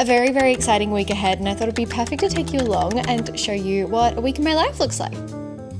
A very exciting week ahead, and I thought it'd be perfect to take you along and show you what a week in my life looks like.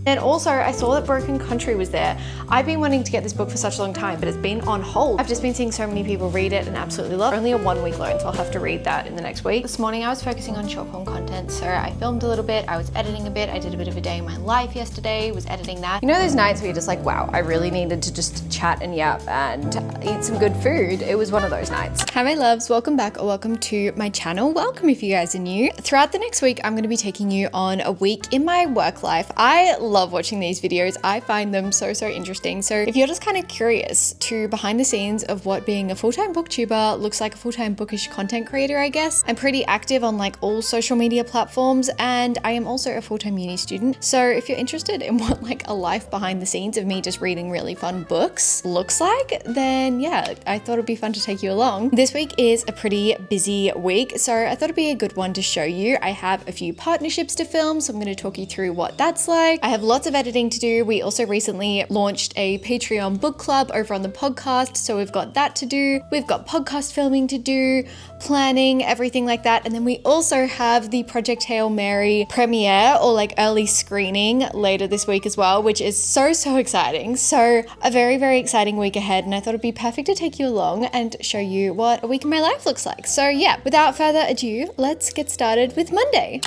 And also, I saw that Broken Country was there. I've been wanting to get this book for such a long time, but it's been on hold. I've just been seeing so many people read it and absolutely love it. Only a 1 week loan, so I'll have to read that in the next week. This morning I was focusing on short form content, so I filmed a little bit, I was editing a bit, I did a bit of a day in my life yesterday, was editing that. You know those nights where you're just like, wow, I really needed to just chat and yap and eat some good food? It was one of those nights. Hi my loves, welcome back or welcome to my channel. Welcome if you guys are new. Throughout the next week, I'm gonna be taking you on a week in my work life. I love watching these videos. I find them so interesting. So if you're just kind of curious to behind the scenes of what being a full-time booktuber looks like, a full-time bookish content creator, I guess. I'm pretty active on like all social media platforms, and I am also a full-time uni student. So if you're interested in what like a life behind the scenes of me just reading really fun books looks like, then yeah, I thought it'd be fun to take you along. This week is a pretty busy week, so I thought it'd be a good one to show you. I have a few partnerships to film, so I'm going to talk you through what that's like. I have lots of editing to do. We also recently launched a Patreon book club over on the podcast, so we've got that to do. We've got podcast filming to do, planning, everything like that. And then we also have the Project Hail Mary premiere or like early screening later this week as well, which is so exciting. So a very exciting week ahead, and I thought it'd be perfect to take you along and show you what a week in my life looks like. So yeah, without further ado, let's get started with Monday.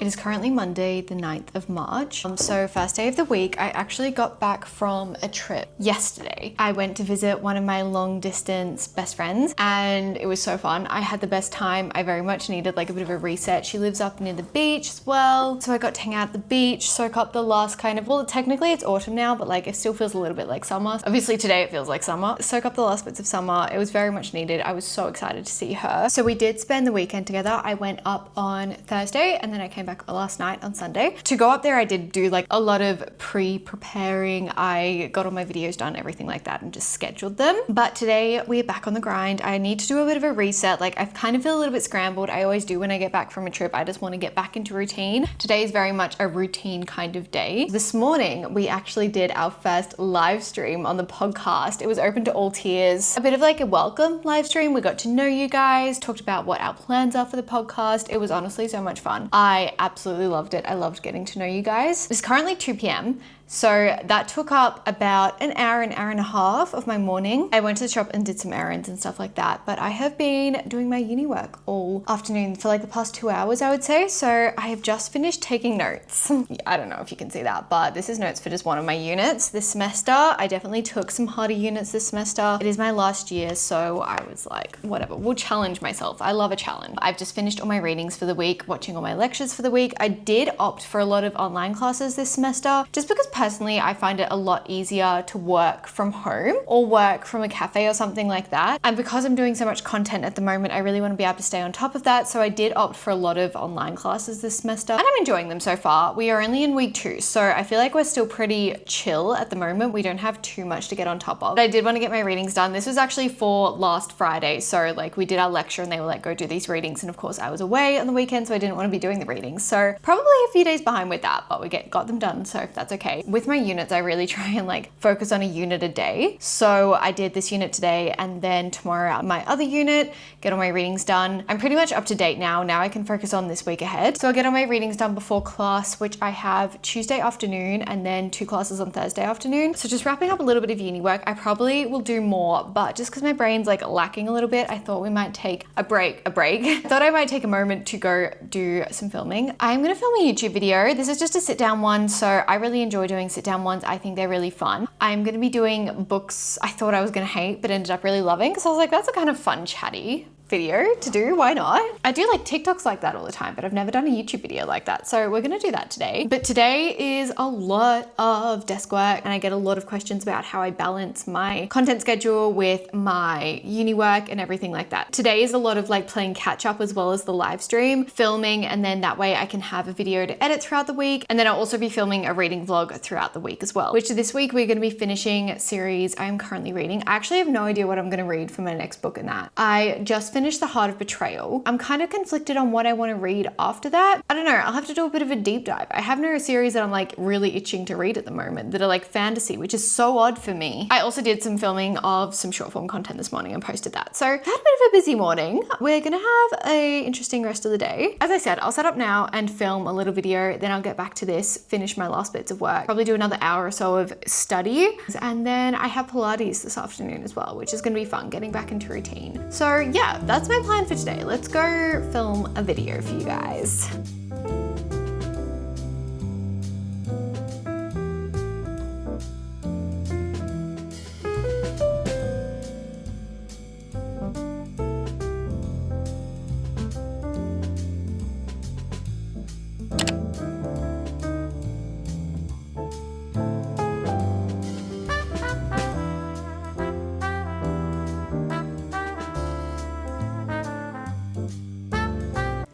It is currently Monday, the 9th of March. So first day of the week, I actually got back from a trip yesterday. I went to visit one of my long distance best friends, and it was so fun. I had the best time. I very much needed like a bit of a reset. She lives up near the beach as well. So I got to hang out at the beach, soak up the last kind of, well, technically it's autumn now, but like it still feels a little bit like summer. Obviously today it feels like summer. Soak up the last bits of summer. It was very much needed. I was so excited to see her. So we did spend the weekend together. I went up on Thursday and then I came back last night on Sunday. To go up there, I did do like a lot of pre-preparing. I got all my videos done, everything like that, and just scheduled them. But today we are back on the grind. I need to do a bit of a reset. Like I kind of feel a little bit scrambled. I always do when I get back from a trip. I just want to get back into routine. Today is very much a routine kind of day. This morning, we actually did our first live stream on the podcast. It was open to all tiers. A bit of like a welcome live stream. We got to know you guys, talked about what our plans are for the podcast. It was honestly so much fun. I absolutely loved it. I loved getting to know you guys. It's currently 2 p.m. So that took up about an hour and a half of my morning. I went to the shop and did some errands and stuff like that, but I have been doing my uni work all afternoon for like the past 2 hours, I would say. So I have just finished taking notes. I don't know if you can see that, but this is notes for just one of my units this semester. I definitely took some harder units this semester. It is my last year, so I was like, whatever, we'll challenge myself. I love a challenge. I've just finished all my readings for the week, watching all my lectures for the week. I did opt for a lot of online classes this semester, just because personally, I find it a lot easier to work from home or work from a cafe or something like that. And because I'm doing so much content at the moment, I really want to be able to stay on top of that. So I did opt for a lot of online classes this semester, and I'm enjoying them so far. We are only in week 2, so I feel like we're still pretty chill at the moment. We don't have too much to get on top of. But I did want to get my readings done. This was actually for last Friday. So like we did our lecture and they were like, go do these readings. And of course I was away on the weekend, so I didn't want to be doing the readings. So probably a few days behind with that, but we got them done. So that's okay. With my units, I really try and like focus on a unit a day. So I did this unit today, and then tomorrow my other unit, get all my readings done. I'm pretty much up to date now. Now I can focus on this week ahead. So I'll get all my readings done before class, which I have Tuesday afternoon and then 2 classes on Thursday afternoon. So just wrapping up a little bit of uni work. I probably will do more, but just because my brain's like lacking a little bit, I thought we might take a break. I thought I might take a moment to go do some filming. I'm gonna film a YouTube video. This is just a sit down one. So I really enjoy doing sit down ones. I think they're really fun. I'm going to be doing books I thought I was going to hate, but ended up really loving, because I was like, that's a kind of fun chatty video to do, why not? I do like TikToks like that all the time, but I've never done a YouTube video like that. So we're gonna do that today. But today is a lot of desk work, and I get a lot of questions about how I balance my content schedule with my uni work and everything like that. Today is a lot of like playing catch up as well as the live stream, filming, and then that way I can have a video to edit throughout the week. And then I'll also be filming a reading vlog throughout the week as well, which this week we're gonna be finishing series I'm currently reading. I actually have no idea what I'm gonna read for my next book in that. I just finished The Heart of Betrayal. I'm kind of conflicted on what I want to read after that. I don't know, I'll have to do a bit of a deep dive. I have no series that I'm like really itching to read at the moment that are like fantasy, which is so odd for me. I also did some filming of some short form content this morning and posted that. So I had a bit of a busy morning. We're gonna have a interesting rest of the day. As I said, I'll set up now and film a little video, then I'll get back to this, finish my last bits of work, probably do another hour or so of study. And then I have Pilates this afternoon as well, which is gonna be fun, getting back into routine. So yeah, that's my plan for today. Let's go film a video for you guys.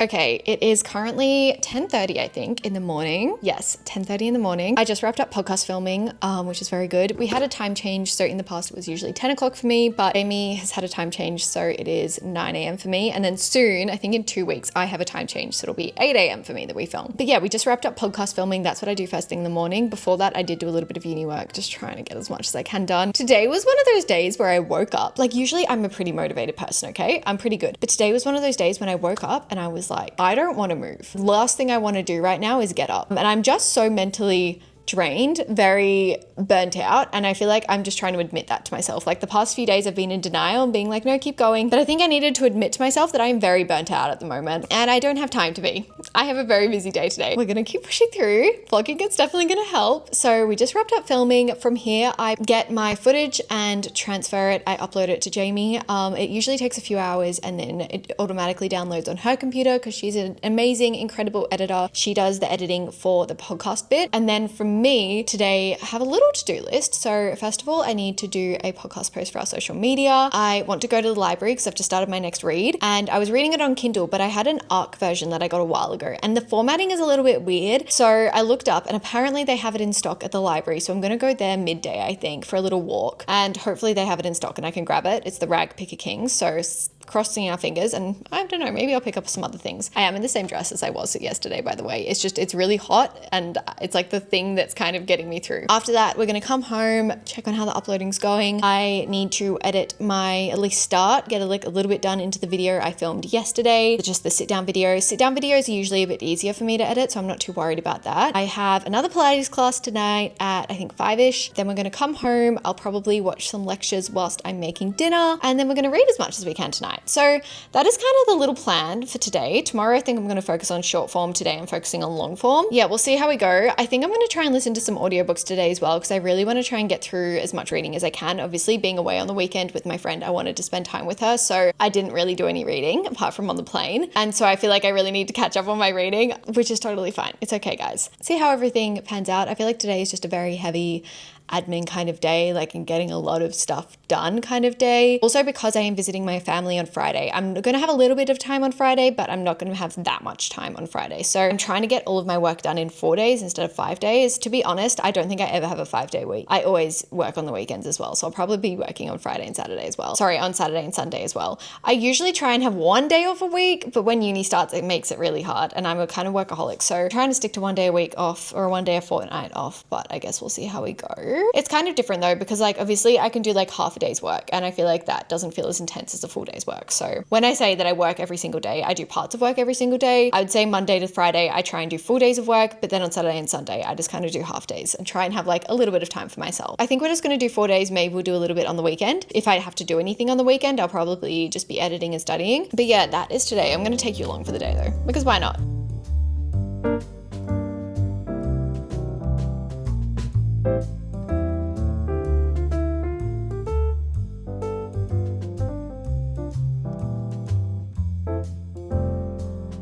Okay, it is currently 10:30, I think, in the morning. Yes, 10:30 in the morning. I just wrapped up podcast filming, which is very good. We had a time change, so in the past it was usually 10 o'clock for me, but Amy has had a time change, so it is 9 a.m. for me. And then soon, I think in 2 weeks, I have a time change, so it'll be 8 a.m. for me that we film. But yeah, we just wrapped up podcast filming. That's what I do first thing in the morning. Before that, I did do a little bit of uni work, just trying to get as much as I can done. Today was one of those days where I woke up, like usually I'm a pretty motivated person, okay? I'm pretty good. But today was one of those days when I woke up and I was like, I don't want to move. Last thing I want to do right now is get up. And I'm just so mentally drained, very burnt out, and I feel like I'm just trying to admit that to myself. Like the past few days I've been in denial and being like, no, keep going. But I think I needed to admit to myself that I am very burnt out at the moment and I don't have time to be. I have a very busy day today. We're gonna keep pushing through. Vlogging is definitely gonna help. So we just wrapped up filming. From here, I get my footage and transfer it. I upload it to Jamie. It usually takes a few hours and then it automatically downloads on her computer because she's an amazing, incredible editor. She does the editing for the podcast bit. And then from me today, I have a little to-do list. So first of all, I need to do a podcast post for our social media. I want to go to the library because I've just started my next read and I was reading it on Kindle, but I had an ARC version that I got a while ago and the formatting is a little bit weird. So I looked up and apparently they have it in stock at the library. So I'm going to go there midday, I think, for a little walk and hopefully they have it in stock and I can grab it. It's the Rag Picker King. So crossing our fingers, and I don't know, maybe I'll pick up some other things. I am in the same dress as I was yesterday, by the way. It's really hot and it's like the thing that's kind of getting me through. After that, we're going to come home, check on how the uploading's going. I need to edit at least start, get a little bit done into the video I filmed yesterday, just the sit down videos. Sit down videos are usually a bit easier for me to edit, so I'm not too worried about that. I have another Pilates class tonight at I think 5-ish. Then we're going to come home. I'll probably watch some lectures whilst I'm making dinner, and then we're going to read as much as we can tonight. So that is kind of the little plan for today. Tomorrow, I think I'm going to focus on short form. Today, I'm focusing on long form. Yeah, we'll see how we go. I think I'm going to try and listen to some audiobooks today as well, because I really want to try and get through as much reading as I can. Obviously, being away on the weekend with my friend, I wanted to spend time with her. So I didn't really do any reading apart from on the plane. And so I feel like I really need to catch up on my reading, which is totally fine. It's okay, guys. See how everything pans out. I feel like today is just a very heavy admin kind of day, like and getting a lot of stuff done kind of day. Also, because I am visiting my family on Friday, I'm going to have a little bit of time on Friday, but I'm not going to have that much time on Friday. So I'm trying to get all of my work done in 4 days instead of 5 days. To be honest, I don't think I ever have a 5-day week. I always work on the weekends as well. So I'll probably be working on Friday and Saturday as well. Sorry, on Saturday and Sunday as well. I usually try and have 1 day off a week, but when uni starts, it makes it really hard. And I'm a kind of workaholic. So I'm trying to stick to 1 day a week off or 1 day a fortnight off, but I guess we'll see how we go. It's kind of different though, because like obviously I can do like half a day's work and I feel like that doesn't feel as intense as a full day's work. So when I say that I work every single day, I do parts of work every single day. I would say Monday to Friday, I try and do full days of work, but then on Saturday and Sunday, I just kind of do half days and try and have like a little bit of time for myself. I think we're just going to do 4 days. Maybe we'll do a little bit on the weekend. If I have to do anything on the weekend, I'll probably just be editing and studying. But yeah, that is today. I'm going to take you along for the day though, because why not?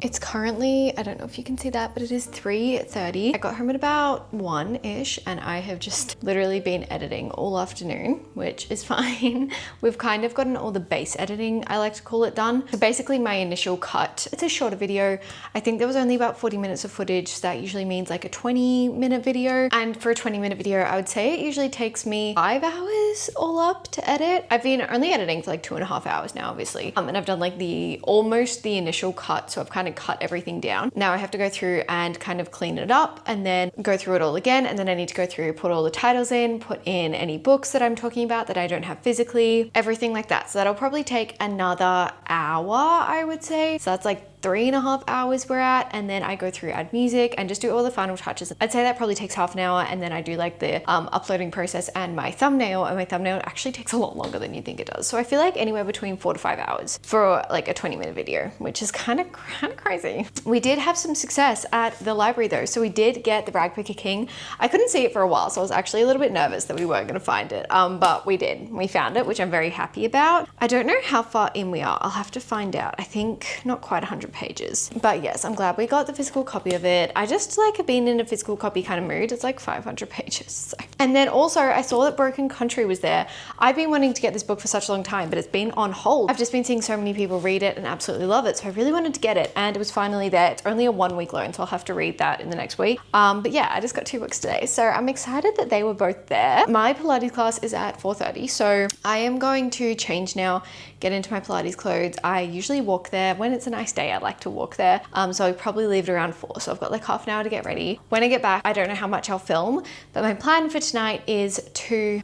It's currently, I don't know if you can see that, but it is 3:30. I got home at about 1-ish and I have just literally been editing all afternoon, which is fine. We've kind of gotten all the base editing, I like to call it, done. So basically my initial cut, it's a shorter video. I think there was only about 40 minutes of footage. So that usually means like a 20-minute video. And for a 20-minute video, I would say it usually takes me 5 hours all up to edit. I've been only editing for like 2.5 hours now, obviously. And I've done like almost the initial cut. So I've kind of cut everything down. Now I have to go through and kind of clean it up and then go through it all again. And then I need to go through, put all the titles in, put in any books that I'm talking about that I don't have physically, everything like that. So that'll probably take another hour, I would say. So that's like 3.5 hours we're at, and then I go through, add music and just do all the final touches. I'd say that probably takes half an hour, and then I do like the uploading process and my thumbnail, and my thumbnail actually takes a lot longer than you think it does. So I feel like anywhere between 4 to 5 hours for like a 20-minute video, which is kind of crazy. We did have some success at the library though. So we did get the Rag Picker King. I couldn't see it for a while, so I was actually a little bit nervous that we weren't going to find it, but we did. We found it, which I'm very happy about. I don't know how far in we are. I'll have to find out. I think not quite 100 pages, but yes, I'm glad we got the physical copy of it. I just like have been in a physical copy kind of mood. It's like 500 pages. So. And then also I saw that Broken Country was there. I've been wanting to get this book for such a long time, but it's been on hold. I've just been seeing so many people read it and absolutely love it. So I really wanted to get it, and it was finally there. It's only a 1-week loan, so I'll have to read that in the next week. But yeah, I just got 2 books today. So I'm excited that they were both there. My Pilates class is at 4:30. So I am going to change now, get into my Pilates clothes. I usually walk there. When it's a nice day, I like to walk there. So I probably leave it around 4. So I've got like half an hour to get ready. When I get back, I don't know how much I'll film, but my plan for tonight is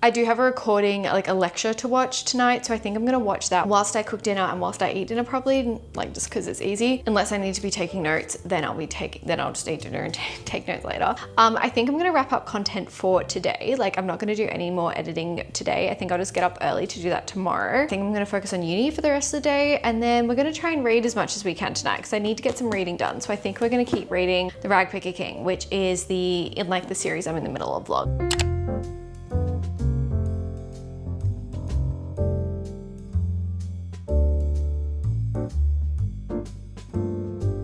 I do have a recording, like a lecture to watch tonight. So I think I'm gonna watch that whilst I cook dinner and whilst I eat dinner, probably, like just cause it's easy. Unless I need to be taking notes, then I'll just eat dinner and take notes later. I think I'm gonna wrap up content for today. Like I'm not gonna do any more editing today. I think I'll just get up early to do that tomorrow. I think I'm gonna focus on uni for the rest of the day, and then we're gonna try and read as much as we can tonight because I need to get some reading done. So I think we're gonna keep reading The Rag Picker King, which is the series I'm in the middle of vlog.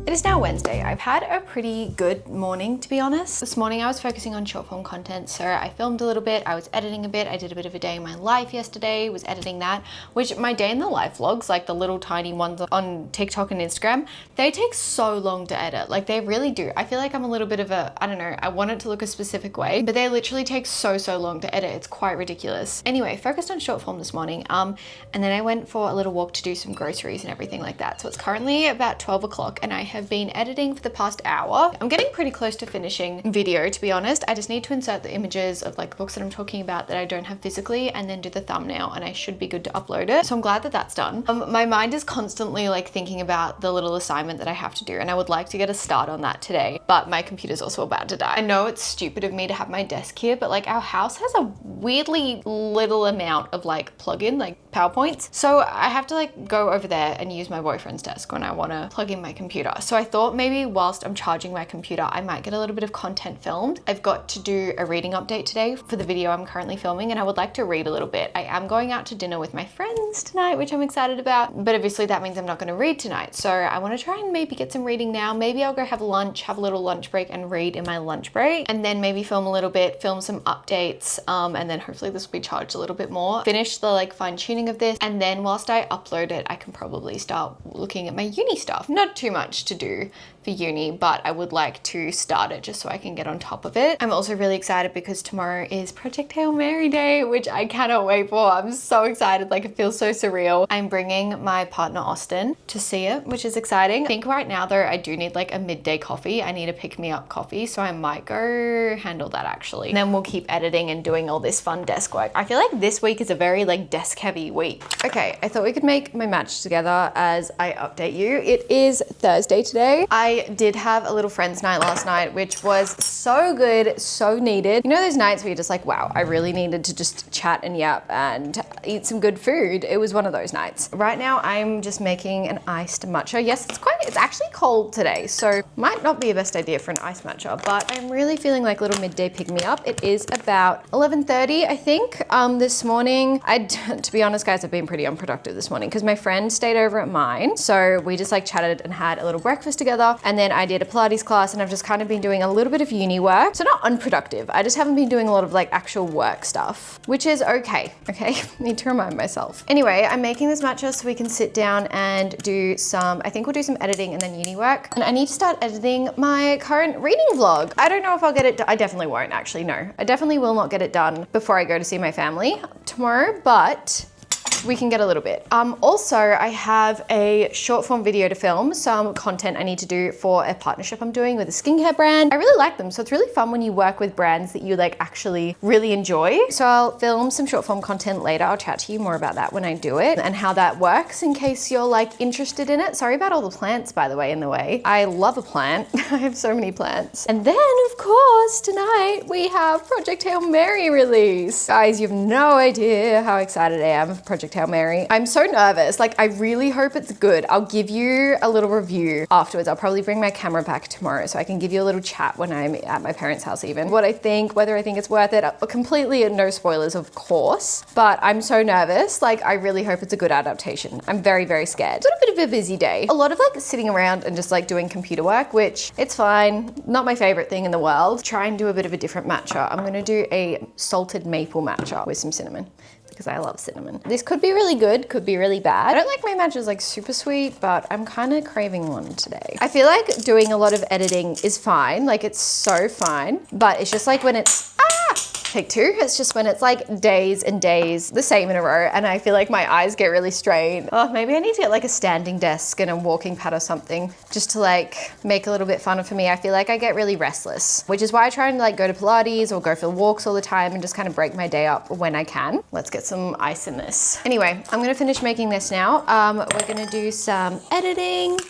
It is now Wednesday. I've had a pretty good morning, to be honest. This morning I was focusing on short form content, so I filmed a little bit, I was editing a bit, I did a bit of a day in my life yesterday, was editing that, which my day in the life vlogs, like the little tiny ones on TikTok and Instagram, they take so long to edit. Like they really do. I feel like I'm a little bit of I don't know, I want it to look a specific way, but they literally take so long to edit. It's quite ridiculous. Anyway, focused on short form this morning, and then I went for a little walk to do some groceries and everything like that. So it's currently about 12 o'clock and I have been editing for the past hour. I'm getting pretty close to finishing video, to be honest. I just need to insert the images of like the books that I'm talking about that I don't have physically, and then do the thumbnail, and I should be good to upload it. So I'm glad that that's done. My mind is constantly like thinking about the little assignment that I have to do, and I would like to get a start on that today, but my computer's also about to die. I know it's stupid of me to have my desk here, but like our house has a weirdly little amount of like plug-in, like PowerPoints. So I have to like go over there and use my boyfriend's desk when I want to plug in my computer. So I thought maybe whilst I'm charging my computer, I might get a little bit of content filmed. I've got to do a reading update today for the video I'm currently filming, and I would like to read a little bit. I am going out to dinner with my friends tonight, which I'm excited about, but obviously that means I'm not going to read tonight. So I want to try and maybe get some reading now. Maybe I'll go have lunch, have a little lunch break and read in my lunch break, and then maybe film a little bit, film some updates, and then hopefully this will be charged a little bit more. Finish the like fine tuning of this, and then whilst I upload it, I can probably start looking at my uni stuff. Not too much to do for uni, but I would like to start it just so I can get on top of it. I'm also really excited because tomorrow is Project Hail Mary Day, which I cannot wait for. I'm so excited, like it feels so surreal. I'm bringing my partner Austin to see it, which is exciting. I think right now though, I do need like a midday coffee. I need a pick-me-up coffee, so I might go handle that actually. And then we'll keep editing and doing all this fun desk work. I feel like this week is a very like desk heavy week. Okay, I thought we could make my match together as I update you. It is Thursday today. I did have a little friends night last night, which was so good, so needed. You know those nights where you're just like, wow, I really needed to just chat and yap and eat some good food. It was one of those nights. Right now I'm just making an iced matcha. Yes, it's actually cold today, so might not be a best idea for an iced matcha, but I'm really feeling like a little midday pick-me-up. It is about 11:30, I think. This morning, to be honest guys, I've been pretty unproductive this morning because my friend stayed over at mine. So we just like chatted and had a little breakfast together, and then I did a Pilates class, and I've just kind of been doing a little bit of uni work. So not unproductive, I just haven't been doing a lot of like actual work stuff, which is okay, Need to remind myself. Anyway, I'm making this matcha so we can sit down and do some, I think we'll do some editing and then uni work. And I need to start editing my current reading vlog. I don't know if I'll get it done. I definitely won't actually, no. I definitely will not get it done before I go to see my family tomorrow, but we can get a little bit. Also, I have a short form video to film, some content I need to do for a partnership I'm doing with a skincare brand. I really like them, so it's really fun when you work with brands that you like actually really enjoy. So I'll film some short form content later. I'll chat to you more about that when I do it and how that works in case you're like interested in it. Sorry about all the plants, by the way, in the way. I love a plant. I have so many plants. And then of course, tonight we have Project Hail Mary release. Guys, you have no idea how excited I am for Project Hail Mary. I'm so nervous. Like, I really hope it's good. I'll give you a little review afterwards. I'll probably bring my camera back tomorrow so I can give you a little chat when I'm at my parents' house even. What I think, whether I think it's worth it. Completely no spoilers, of course, but I'm so nervous. Like, I really hope it's a good adaptation. I'm very, very scared. It's a bit of a busy day. A lot of like sitting around and just like doing computer work, which it's fine. Not my favorite thing in the world. Try and do a bit of a different matcha. I'm gonna do a salted maple matcha with some cinnamon, because I love cinnamon. This could be really good, could be really bad. I don't like my matchas like super sweet, but I'm kind of craving one today. I feel like doing a lot of editing is fine, like it's so fine, but it's just like when it's, take two. It's just when it's like days and days the same in a row, and I feel like my eyes get really strained. Oh, maybe I need to get like a standing desk and a walking pad or something just to like make a little bit funner for me. I feel like I get really restless, which is why I try and like go to Pilates or go for walks all the time and just kind of break my day up when I can. Let's get some ice in this. Anyway, I'm gonna finish making this now. We're gonna do some editing.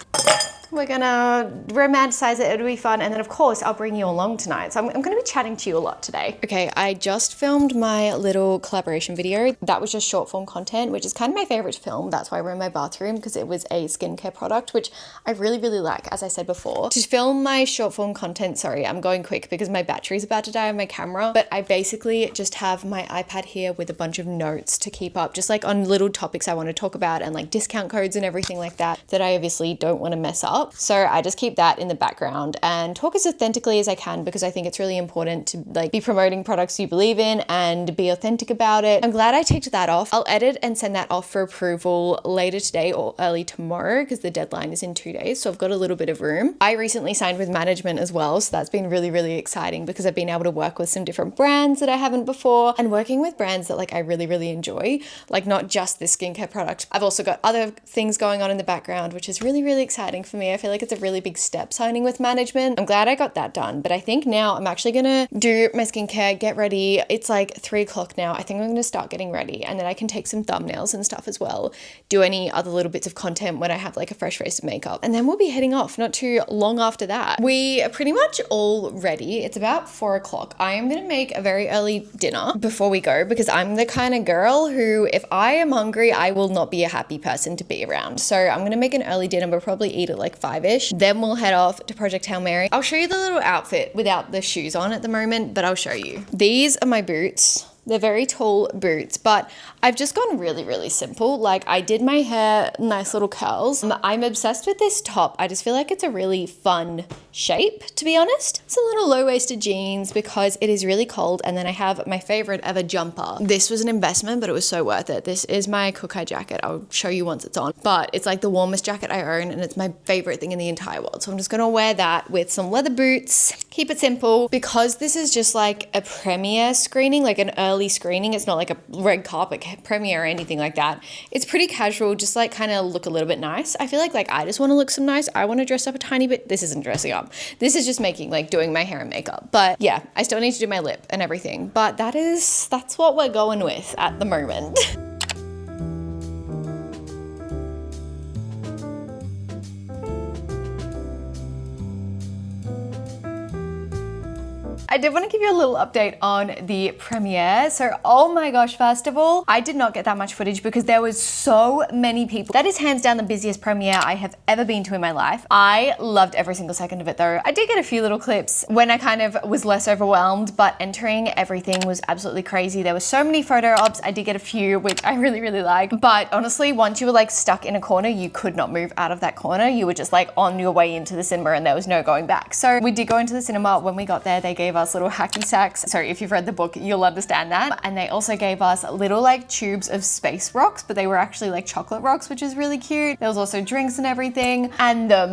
We're gonna romanticize it, it'll be fun. And then of course, I'll bring you along tonight. So I'm gonna be chatting to you a lot today. Okay, I just filmed my little collaboration video. That was just short form content, which is kind of my favorite to film. That's why we're in my bathroom, because it was a skincare product, which I really, really like, as I said before. To film my short form content, sorry, I'm going quick because my battery's about to die on my camera, but I basically just have my iPad here with a bunch of notes to keep up, just like on little topics I want to talk about and like discount codes and everything like that, that I obviously don't want to mess up. So I just keep that in the background and talk as authentically as I can, because I think it's really important to like be promoting products you believe in and be authentic about it. I'm glad I ticked that off. I'll edit and send that off for approval later today or early tomorrow, because the deadline is in 2 days. So I've got a little bit of room. I recently signed with management as well. So that's been really, really exciting, because I've been able to work with some different brands that I haven't before, and working with brands that like I really, really enjoy, like not just this skincare product. I've also got other things going on in the background, which is really, really exciting for me. I feel like it's a really big step signing with management. I'm glad I got that done, but I think now I'm actually gonna do my skincare, get ready. It's like 3 o'clock now. I think I'm gonna start getting ready, and then I can take some thumbnails and stuff as well. Do any other little bits of content when I have like a fresh face of makeup, and then we'll be heading off not too long after that. We are pretty much all ready. It's about 4 o'clock. I am gonna make a very early dinner before we go, because I'm the kind of girl who, if I am hungry, I will not be a happy person to be around. So I'm gonna make an early dinner. We'll probably eat at like 5-ish. Then we'll head off to Project Hail Mary. I'll show you the little outfit without the shoes on at the moment, but I'll show you. These are my boots. They're very tall boots, but I've just gone really, really simple. Like, I did my hair nice little curls. I'm obsessed with this top. I just feel like it's a really fun shape, to be honest. It's a little low-waisted jeans because it is really cold. And then I have my favorite ever jumper. This was an investment, but it was so worth it. This is my Kukai jacket. I'll show you once it's on, but it's like the warmest jacket I own, and it's my favorite thing in the entire world. So I'm just gonna wear that with some leather boots, keep it simple. Because this is just like a premiere screening, like an early screening. It's not like a red carpet premiere or anything like that. It's pretty casual, just like kind of look a little bit nice. I feel like I just want to look some nice. I want to dress up a tiny bit. This isn't dressing up. This is just doing my hair and makeup. But yeah, I still need to do my lip and everything. But that's what we're going with at the moment. I did want to give you a little update on the premiere. So, oh my gosh, first of all, I did not get that much footage because there was so many people. That is hands down the busiest premiere I have ever been to in my life. I loved every single second of it though. I did get a few little clips when I kind of was less overwhelmed, but entering everything was absolutely crazy. There were so many photo ops. I did get a few, which I really, really like. But honestly, once you were like stuck in a corner, you could not move out of that corner. You were just like on your way into the cinema and there was no going back. So we did go into the cinema. When we got there, they gave us little hacky sacks. So if you've read the book, you'll understand that. And they also gave us little like tubes of space rocks, but they were actually like chocolate rocks, which is really cute. There was also drinks and everything. And the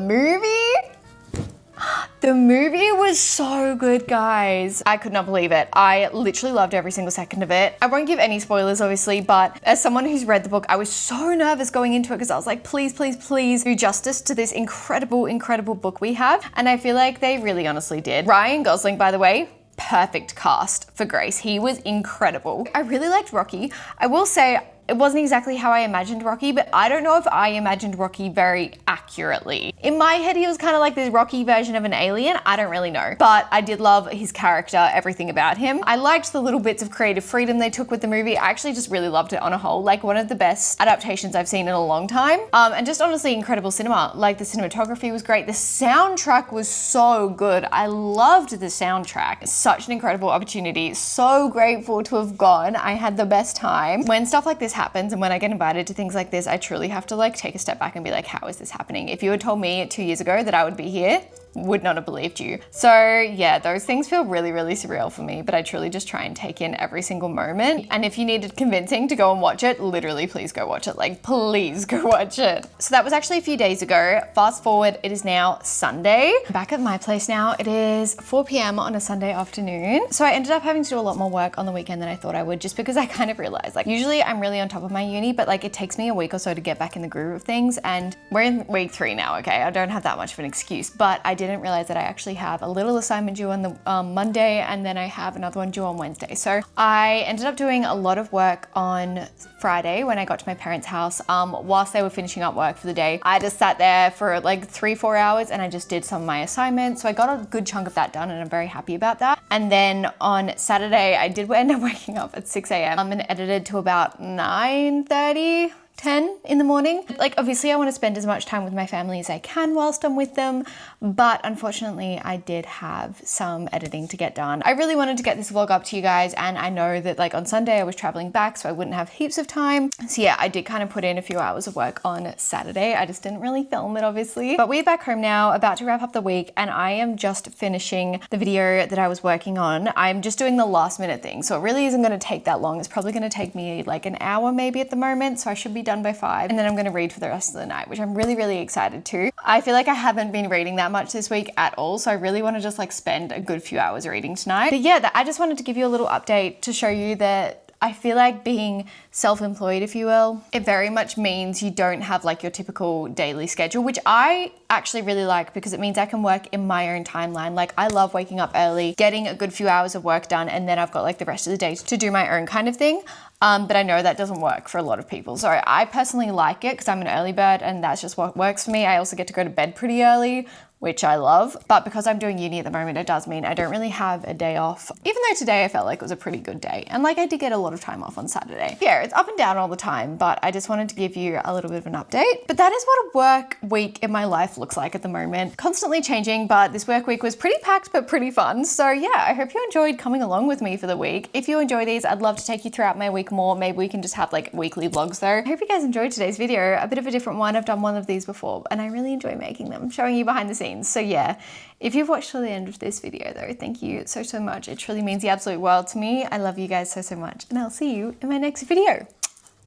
movie was so good, guys. I could not believe it. I literally loved every single second of it. I won't give any spoilers, obviously, but as someone who's read the book, I was so nervous going into it because I was like, please, please, please do justice to this incredible, incredible book we have. And I feel like they really honestly did. Ryan Gosling, by the way, perfect cast for Grace. He was incredible. I really liked Rocky. I will say, it wasn't exactly how I imagined Rocky, but I don't know if I imagined Rocky very accurately. In my head, he was kind of like this Rocky version of an alien. I don't really know, but I did love his character, everything about him. I liked the little bits of creative freedom they took with the movie. I actually just really loved it on a whole. Like one of the best adaptations I've seen in a long time. And just honestly incredible cinema. Like the cinematography was great. The soundtrack was so good. I loved the soundtrack. Such an incredible opportunity. So grateful to have gone. I had the best time. When stuff like this happens and when I get invited to things like this, I truly have to like take a step back and be like, how is this happening? If you had told me 2 years ago that I would be here, would not have believed you. So yeah, those things feel really, really surreal for me, but I truly just try and take in every single moment. And if you needed convincing to go and watch it, literally please go watch it. Like please go watch it. So that was actually a few days ago. Fast forward, it is now Sunday. Back at my place now, it is 4 p.m. on a Sunday afternoon. So I ended up having to do a lot more work on the weekend than I thought I would, just because I kind of realized like usually I'm really on top of my uni, but like it takes me a week or so to get back in the groove of things. And we're in week 3 now, okay? I don't have that much of an excuse, but I didn't realize that I actually have a little assignment due on the Monday, and then I have another one due on Wednesday. So I ended up doing a lot of work on Friday when I got to my parents' house. Whilst they were finishing up work for the day, I just sat there for like 3-4 hours and I just did some of my assignments. So I got a good chunk of that done and I'm very happy about that. And then on Saturday, I did end up waking up at 6 a.m. and edited to about 9:30. 10 in the morning. Like obviously I want to spend as much time with my family as I can whilst I'm with them, but unfortunately I did have some editing to get done. I really wanted to get this vlog up to you guys, and I know that like on Sunday I was traveling back so I wouldn't have heaps of time. So yeah, I did kind of put in a few hours of work on Saturday. I just didn't really film it obviously. But we're back home now, about to wrap up the week, and I am just finishing the video that I was working on. I'm just doing the last minute thing, so it really isn't going to take that long. It's probably going to take me like an hour maybe at the moment, so I should be done by 5, and then I'm going to read for the rest of the night, which I'm really, really excited to. I feel like I haven't been reading that much this week at all, so I really want to just like spend a good few hours reading tonight. But yeah, I just wanted to give you a little update to show you that I feel like being self-employed, if you will, it very much means you don't have like your typical daily schedule, which I actually really like because it means I can work in my own timeline. Like I love waking up early, getting a good few hours of work done, and then I've got like the rest of the day to do my own kind of thing. But I know that doesn't work for a lot of people. So I personally like it because I'm an early bird and that's just what works for me. I also get to go to bed pretty early, which I love. But because I'm doing uni at the moment, it does mean I don't really have a day off, even though today I felt like it was a pretty good day. And like I did get a lot of time off on Saturday. Yeah, it's up and down all the time, but I just wanted to give you a little bit of an update. But that is what a work week in my life looks like at the moment. Constantly changing, but this work week was pretty packed, but pretty fun. So yeah, I hope you enjoyed coming along with me for the week. If you enjoy these, I'd love to take you throughout my week more. Maybe we can just have like weekly vlogs though. I hope you guys enjoyed today's video. A bit of a different one. I've done one of these before and I really enjoy making them, showing you behind the scenes. So yeah, if you've watched till the end of this video though, thank you so much. It truly means the absolute world to me. I love you guys so much, and I'll see you in my next video.